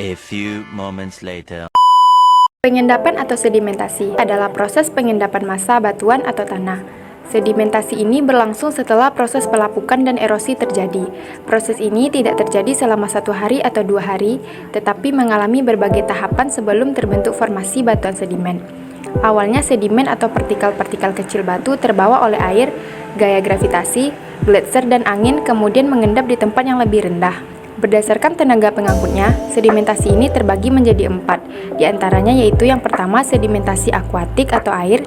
A few moments later. Pengendapan atau sedimentasi adalah proses pengendapan massa batuan atau tanah. Sedimentasi ini berlangsung setelah proses pelapukan dan erosi terjadi. Proses ini tidak terjadi selama 1 hari atau 2 hari, tetapi mengalami berbagai tahapan sebelum terbentuk formasi batuan sedimen. Awalnya sedimen atau partikel-partikel kecil batu terbawa oleh air, gaya gravitasi, gletser, dan angin kemudian mengendap di tempat yang lebih rendah. Berdasarkan tenaga pengangkutnya, sedimentasi ini terbagi menjadi 4, di antaranya yaitu yang pertama sedimentasi akuatik atau air,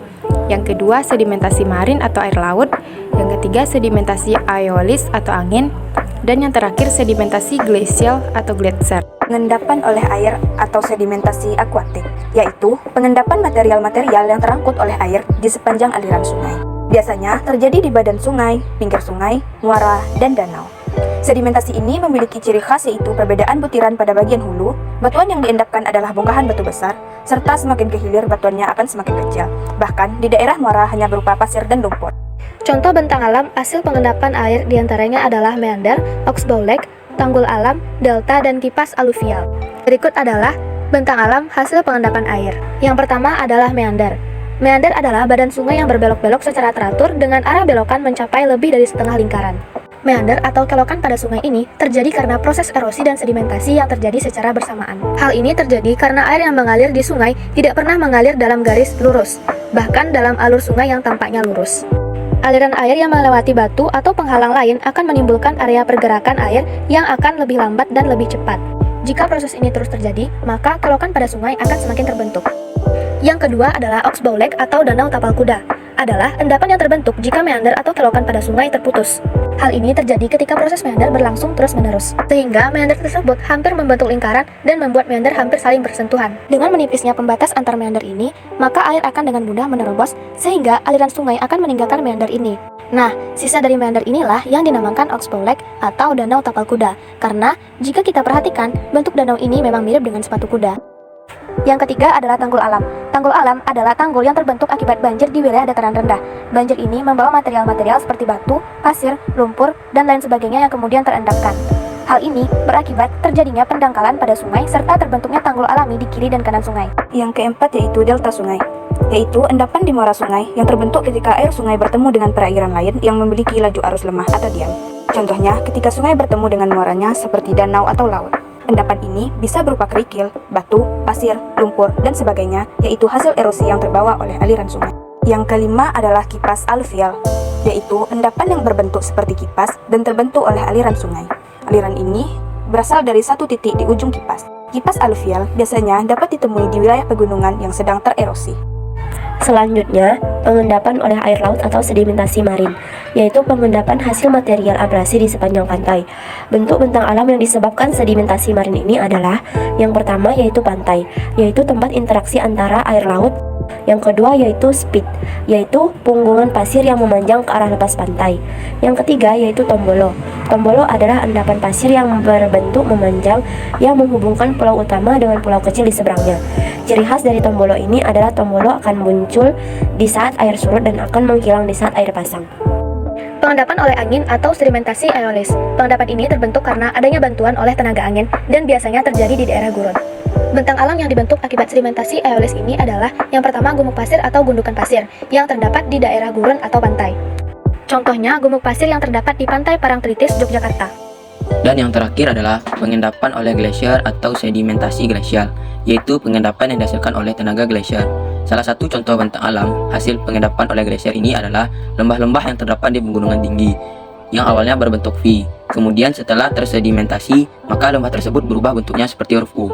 yang kedua sedimentasi marin atau air laut, yang ketiga sedimentasi aeolis atau angin, dan yang terakhir sedimentasi glasial atau gletser. Pengendapan oleh air atau sedimentasi akuatik, yaitu pengendapan material-material yang terangkut oleh air di sepanjang aliran sungai. Biasanya terjadi di badan sungai, pinggir sungai, muara, dan danau. Sedimentasi ini memiliki ciri khas yaitu perbedaan butiran pada bagian hulu, batuan yang diendapkan adalah bongkahan batu besar, serta semakin ke hilir batuannya akan semakin kecil. Bahkan di daerah muara hanya berupa pasir dan lumpur. Contoh bentang alam hasil pengendapan air diantaranya adalah meander, oxbow lake, tanggul alam, delta, dan kipas aluvial. Berikut adalah bentang alam hasil pengendapan air. Yang pertama adalah meander. Meander adalah badan sungai yang berbelok-belok secara teratur dengan arah belokan mencapai lebih dari setengah lingkaran. Meander atau kelokan pada sungai ini terjadi karena proses erosi dan sedimentasi yang terjadi secara bersamaan. Hal ini terjadi karena air yang mengalir di sungai tidak pernah mengalir dalam garis lurus, bahkan dalam alur sungai yang tampaknya lurus. Aliran air yang melewati batu atau penghalang lain akan menimbulkan area pergerakan air yang akan lebih lambat dan lebih cepat. Jika proses ini terus terjadi, maka kelokan pada sungai akan semakin terbentuk. Yang kedua adalah oxbow lake atau danau tapal kuda, adalah endapan yang terbentuk jika meander atau kelokan pada sungai terputus. Hal ini terjadi ketika proses meander berlangsung terus-menerus, sehingga meander tersebut hampir membentuk lingkaran dan membuat meander hampir saling bersentuhan. Dengan menipisnya pembatas antar meander ini, maka air akan dengan mudah menerobos, sehingga aliran sungai akan meninggalkan meander ini. Nah, sisa dari meander inilah yang dinamakan oxbow lake atau danau tapal kuda, karena jika kita perhatikan, bentuk danau ini memang mirip dengan sepatu kuda. Yang ketiga adalah tanggul alam. Tanggul alam adalah tanggul yang terbentuk akibat banjir di wilayah dataran rendah. Banjir ini membawa material-material seperti batu, pasir, lumpur, dan lain sebagainya yang kemudian terendapkan. Hal ini berakibat terjadinya pendangkalan pada sungai serta terbentuknya tanggul alami di kiri dan kanan sungai. Yang keempat yaitu delta sungai, yaitu endapan di muara sungai yang terbentuk ketika air sungai bertemu dengan perairan lain yang memiliki laju arus lemah atau diam. Contohnya ketika sungai bertemu dengan muaranya seperti danau atau laut. Endapan ini bisa berupa kerikil, batu, pasir, lumpur, dan sebagainya, yaitu hasil erosi yang terbawa oleh aliran sungai. Yang kelima adalah kipas aluvial, yaitu endapan yang berbentuk seperti kipas dan terbentuk oleh aliran sungai. Aliran ini berasal dari satu titik di ujung kipas. Kipas aluvial biasanya dapat ditemui di wilayah pegunungan yang sedang tererosi. Selanjutnya, pengendapan oleh air laut atau sedimentasi marin, yaitu pengendapan hasil material abrasi di sepanjang pantai. Bentuk bentang alam yang disebabkan sedimentasi marin ini adalah yang pertama yaitu pantai, yaitu tempat interaksi antara air laut. Yang kedua yaitu spit, yaitu punggungan pasir yang memanjang ke arah lepas pantai. Yang ketiga yaitu tombolo. Tombolo adalah endapan pasir yang berbentuk memanjang yang menghubungkan pulau utama dengan pulau kecil di seberangnya. Ciri khas dari tombolo ini adalah tombolo akan muncul di saat air surut dan akan menghilang di saat air pasang. Pengendapan oleh angin atau sedimentasi aeolis. Pengendapan ini terbentuk karena adanya bantuan oleh tenaga angin dan biasanya terjadi di daerah gurun. Bentang alam yang dibentuk akibat sedimentasi aeolis ini adalah yang pertama gumuk pasir atau gundukan pasir yang terdapat di daerah gurun atau pantai. Contohnya gumuk pasir yang terdapat di Pantai Parangtritis, Yogyakarta. Dan yang terakhir adalah pengendapan oleh glasier atau sedimentasi glasial, yaitu pengendapan yang dihasilkan oleh tenaga glasier. Salah satu contoh bentang alam hasil pengendapan oleh glasier ini adalah lembah-lembah yang terdapat di pegunungan tinggi, yang awalnya berbentuk V. Kemudian setelah tersedimentasi, maka lembah tersebut berubah bentuknya seperti huruf U.